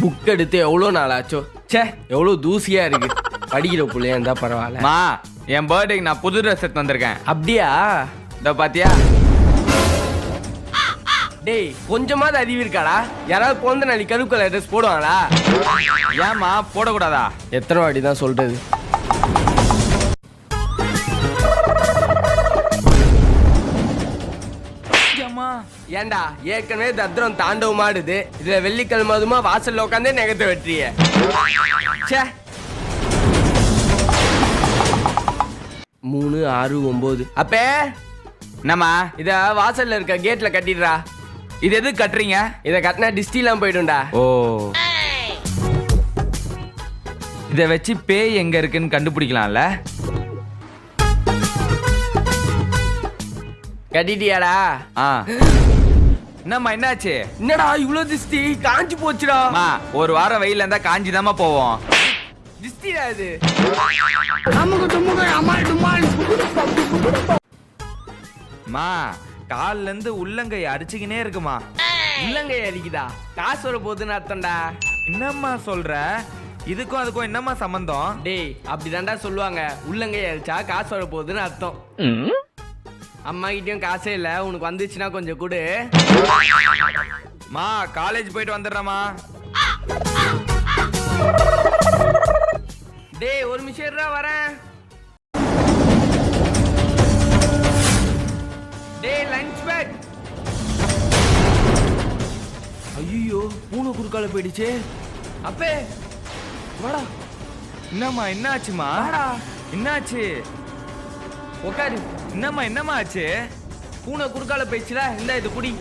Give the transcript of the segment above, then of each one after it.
Book எடுத்து எவ்வளோ நாள் ஆச்சோ. சே, எவ்வளோ தூசியா இருக்கு. படிக்கிற பிள்ளையா இருந்தா பரவாயில்ல. மா, என் பர்த்டேக்கு நான் புது ட்ரெஸ் எடுத்து வந்திருக்கேன். அப்படியா? இதோ பாத்தியா? டேய், கொஞ்சமாவது அறிவு இருக்காடா? யாராவது பிறந்த நாளைக்கு கருப்பு கலர் ட்ரெஸ் போடுவாங்களா? ஏமா போடக்கூடாதா? எத்தனை வாட்டி தான் சொல்றது? ஏண்டா, ஏற்கனவே தத்திரம் தாண்டவம் ஆடுது. இதுல வெள்ளிக்கிழமை அதுமா வாசல்ல உட்காந்தே நெகத்தை வெற்றிய. 3, 6, 9. அப்பே என்னம்மா? இத வாசல்ல இருக்க கேட்ல கட்டிடுறா. இது எது கட்டுறீங்க? இத கட்டினா டிஸ்டிலாம் போயிடும்டா. ஓ, இத வச்சு பேய் எங்க இருக்குன்னு கண்டுபிடிக்கலாம்ல. கட்டிட்டியாடா? என்னம்மா என்னாச்சு? என்னடா இவ்வளவு திஷ்டி? காஞ்சி போச்சுடா. ஒரு வாரம் வெயில இருந்தா காஞ்சிதாமா போவோம். திஷ்டிடா இது. மா, கால்ல இருந்து உள்ளங்கை அடிச்சுக்கினே இருக்குமா. உள்ளங்கை அடிக்குதா? காசு வர போகுதுன்னு அர்த்தம்டா. என்னம்மா சொல்ற? இதுக்கும் அதுக்கும் என்னம்மா சம்பந்தம்? டேய், அப்படிதான்டா சொல்லுவாங்க. உள்ளங்கை அடிச்சா காசு வர போகுதுன்னு அர்த்தம். அம்மா கிட்டயும் காசே இல்ல, உனக்கு வந்துச்சுன்னா கொஞ்சம் கொடு. மா, காலேஜ் போயிட்டு வந்துடுறமா. டேய், ஒரு நிமிஷம் வரேன். டேய், லஞ்ச் பேக். ஐயோ, பூனை குறுக்கால போயிடுச்சு. அப்பே வாடா. என்னம்மா என்னாச்சுமா? என்னாச்சு? உட்காரு. என்னம்மா ஆச்சு? பூனை குறுக்கால போயிடுச்சுல, இந்த இது குடி.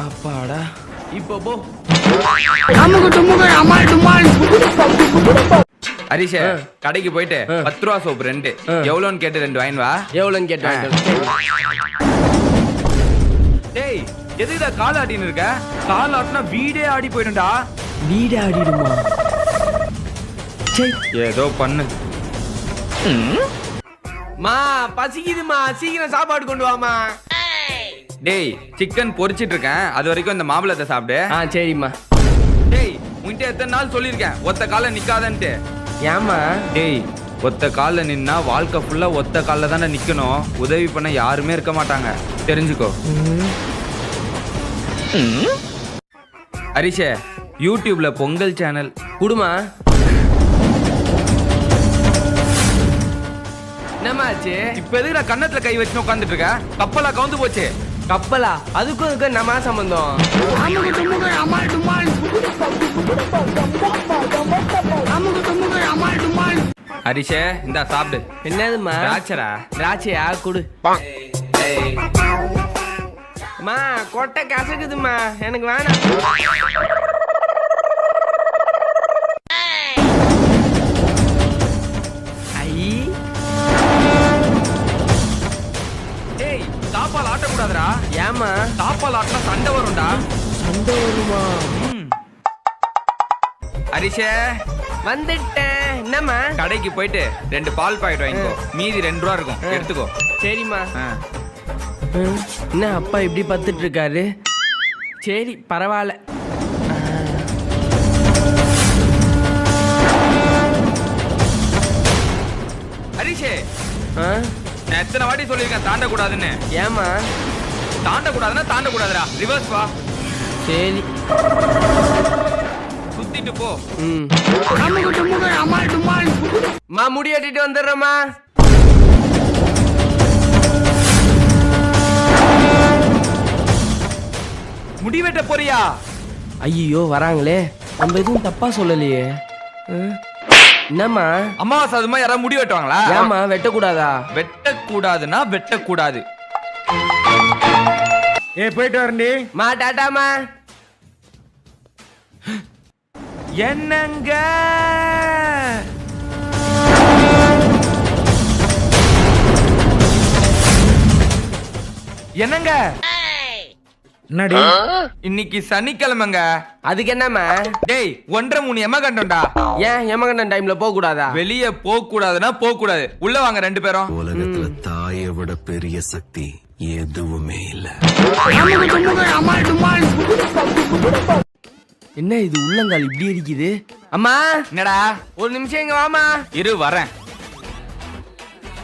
அப்பாடா, இப்போ போ. ஹரிஷே, கடைக்கு போயிட்டு 10 ரூபா சோப்பு 2 எவ்வளோன்னு கேட்டு 2 வாங்கி வா. எவ்வளோன்னு கேட்டு. டேய், எதுக்குடா கால் ஆட்டின்னு இருக்க? கால் ஆட்டினா வீடே ஆடி போயிடும்டா. வீடே ஆடிடுமா? ஏதோ பண்ணு. மா, பசிக்குதுமா, சீக்கிரம் சாப்பாடு கொண்டு வாமா. டேய், சிக்கன் பொரிச்சிட்டு இருக்கேன், அது வரைக்கும் இந்த மாம்பழத்தை சாப்பிடு. சரிம்மா. டேய், உன்கிட்ட எத்தனை நாள் சொல்லியிருக்கேன் ஒத்த கால நிக்காதன்ட்டு. ஏமா? டேய், ஒத்த கால்ல நின்னா வாழ்க்கை ஃபுல்லா ஒத்த கால்ல தானே நிக்கணும். உதவி பண்ண யாருமே இருக்க மாட்டாங்க, தெரிஞ்சுக்கோ. ஹரிஷே, யூடியூப்ல பொங்கல் சேனல் குடுமா. என்னமாச்சு? இப்ப எதுக்கு நான் கண்ணத்துல கை வச்சு உட்காந்துட்டு இருக்க? கப்பலா கவுந்து போச்சு. கப்பலா? அதுக்கும் நம்ம சம்பந்தம். ஹரிஷே, இந்தா சாப்பிடு. என்னதுமா? திராட்சரா. திராட்சையா? குடு. மா, கொட்டை கசக்குதுமா, எனக்கு வேணாம். டேய், தாப்பால் ஆட்டக்கூடாதுடா. ஏமா? தாப்பால் ஆட்டினா சண்டை வரும்டா. சண்டை வருமா? ஹரிஷே, வந்துட்டேன். என்னம்மா? கடைக்கு போயிட்டு 2 பால் பாக்கெட் வாங்கிக்கோ. மீதி 2 ரூபா இருக்கும், எடுத்துக்கோ. சரிம்மா. என்ன அப்பா இப்படி பார்த்துட்டு இருக்காரு? சரி, பரவாயில்ல. ஹரிஷே, நான் எத்தனை வாட்டி சொல்லியிருக்கேன் தாண்டக்கூடாதுன்னு? ஏமா? தாண்டக்கூடாதுன்னா தாண்டக்கூடாதுடா. ரிவர்ஸ் வா. சரி, சுத்திட்டு போ. மா, முடி வெட்டிட்டு வந்துடுறேம்மா. முடி வெட்ட போறியா? ஐயோ, வராங்களே. நம்ம எதுவும் தப்பா சொல்லலையே. என்னம்மா? அமாவாசை அதுமா யாராவது முடி வெட்டுவாங்களா? ஏமா வெட்டக்கூடாதா? வெட்டக்கூடாதுன்னா வெட்டக்கூடாது. போயிட்டு வரண்டி. மா, டாட்டாமா. என்னங்க? என்னங்க? என்னடி இன்னைக்கு சனிக்கிழமைங்க. அதுக்கு என்னம்மா? டேய் 1:30 எமகண்டம்டா. ஏன் எமகண்டன் டைம்ல போக கூடாதா? வெளியே போக கூடாதுன்னா போக கூடாது. உள்ள வாங்க 2 பேரும். உலகத்துல தாயை விட பெரிய சக்தி எதுவுமே இல்ல. என்ன இது உள்ளங்கால் இப்படி இருக்குது? அம்மா என்னடா? ஒரு நிமிஷம் இங்க வாமா. இரு வரேன்.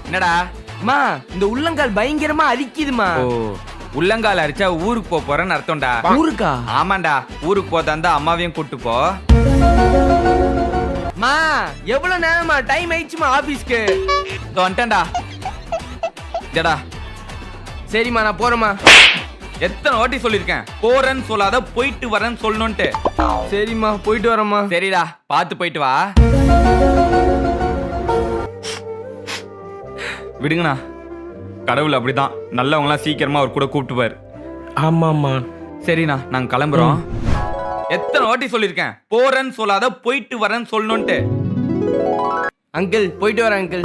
என்னடா? அம்மா இந்த உள்ளங்கால் பயங்கரமா அரிக்குதுமா. ஓ, உள்ளங்கால் அரிச்சா ஊருக்கு போறேன்னு அர்த்தம்டா. ஊருக்கா? ஆமாண்டா, ஊருக்கு போதாந்தா அம்மாவையும் கூட்டு போ. மா எவ்வளவு நேரமா? டைம் ஆயிடுச்சுமா ஆபீஸ்க்கு. இதோ வந்துட்டேன்டா. ஜடா சரிம்மா நான் போறேம்மா. எத்தனை வாட்டி சொல்லிருக்கேன், போறேன்னு சொல்லாத போயிட்டு வரேன்னு சொல்லணும்ட்டு. சரிம்மா போயிட்டு வரேம்மா. சரிடா, பார்த்து போயிட்டு வா. விடுங்கண்ணா, கடவுள் அப்படிதான், நல்லவங்களாம் சீக்கிரமா அவர் கூட கூப்பிட்டுப்பாரு. ஆமாம்மா. சரிண்ணா, நாங்க கிளம்புறோம். எத்தனை வாட்டி சொல்லிருக்கேன், போறேன்னு சொல்லாத போயிட்டு வரேன்னு சொல்லணும்ட்டு. அங்கிள் போயிட்டு வரேன் அங்கிள்.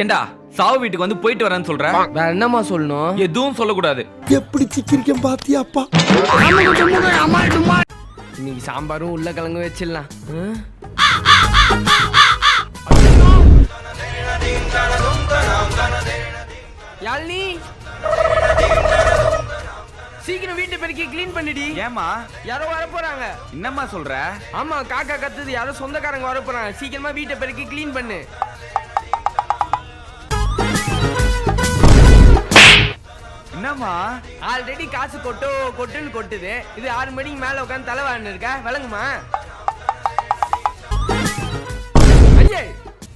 ஏண்டா சாவு வீட்டுக்கு வந்து போயிட்டு வரேன்னு சொல்ற? வேற என்னம்மா சொல்லணும்? எதுவும் சொல்லக்கூடாது. எப்படி சிக்கிரிக்கம் பாத்தியாப்பா? இன்னைக்கு சாம்பாரும் உருளைக்கிழங்கு வச்சிடலாம். யாழினி சீக்கிரம் வீட்டை பெருக்கி கிளீன் பண்ணிடி. ஏமா? யாரோ வர போறாங்க. என்னம்மா சொல்ற? ஆமா காக்கா கத்துது, யாரோ சொந்தக்காரங்க வர போறாங்க. சீக்கிரமா வீட்டை பெருக்கி கிளீன் பண்ணு. என்னம்மா? ஆல்ரெடி காசு கொட்டுன்னு கொட்டுது. இது 6 மணிக்கு மேல உட்காந்து தலைவான்னு இருக்க விளங்குமா? ஐயே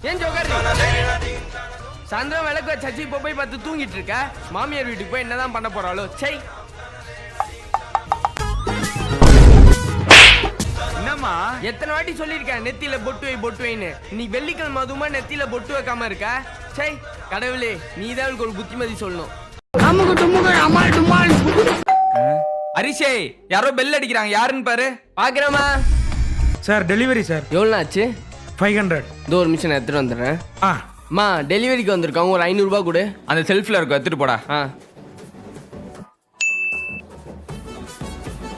ஏன் ஜோகர் சாயந்தரம் விளக்கு வச்சாச்சு, இப்போ போய் பார்த்து தூங்கிட்டு இருக்க. மாமியார் வீட்டுக்கு போய் என்னதான் பண்ண போறாளோ? சை. என்னம்மா? எத்தனை வாட்டி சொல்லியிருக்கேன் நெத்தியில பொட்டு வைன்னு. நீ வெள்ளிக்கிழமை அதுமா நெத்தியில பொட்டு வைக்காம இருக்க. சை கடவுளே, நீ தான் அவளுக்கு ஒரு புத்திமதி சொல்லணும். அரிஷே, யாரோ பெல் அடிக்கிறாங்க, யாருன்னு பாரு. பாக்குறமா சார் டெலிவரி சார். எவ்வளோ ஆச்சு? 500. இதோ ஒரு நிமிஷம் நான் எடுத்துட்டு வந்துடுறேன். ஆ அம்மா டெலிவரிக்கு வந்திருக்காங்க, ஒரு 500 ரூபாய் கொடு. அந்த செல்ஃப்ல இருக்கும், எடுத்துட்டு போடா.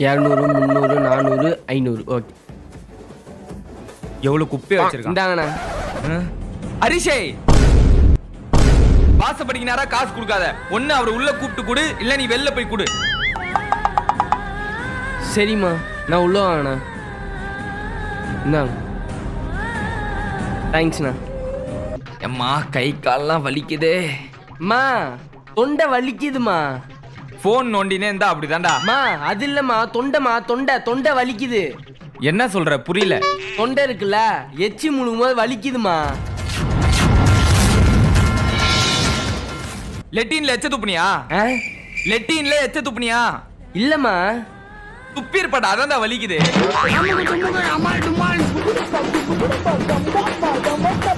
200 300 400 500. ஓகே எவ்வளவு குப்பையா வச்சிருக்கான். இந்தாங்கண்ணா. அரிஷே, வாசப்படிக்கு நேரா காசு கொடுக்காத. ஒண்ணு அவர் உள்ள கூப்பிட்டு கொடு, இல்ல நீ வெளில போய் கொடு. சரிம்மா நான் உள்ள வாங்கண்ணா. இந்தாங்க. தேங்க்ஸ்ண்ணா. அம்மா கை கால்லாம் வலிக்குதே. அம்மா தொண்டை வலிக்குதுமா. போன் நோண்டினே இருந்தா அப்படிதான்டா. அம்மா அது இல்லம்மா, தொண்டைமா தொண்டை வலிக்குது. என்ன சொல்ற, புரியல. தொண்டை இருக்குல்ல, எச்சி முழுகும் போது வலிக்குதுமா. லெட்டின்ல எச்ச துப்புனியா? லெட்டின்ல எச்ச துப்புனியா? இல்லம்மா துப்பி இருப்பாடா, அதான் வலிக்குது.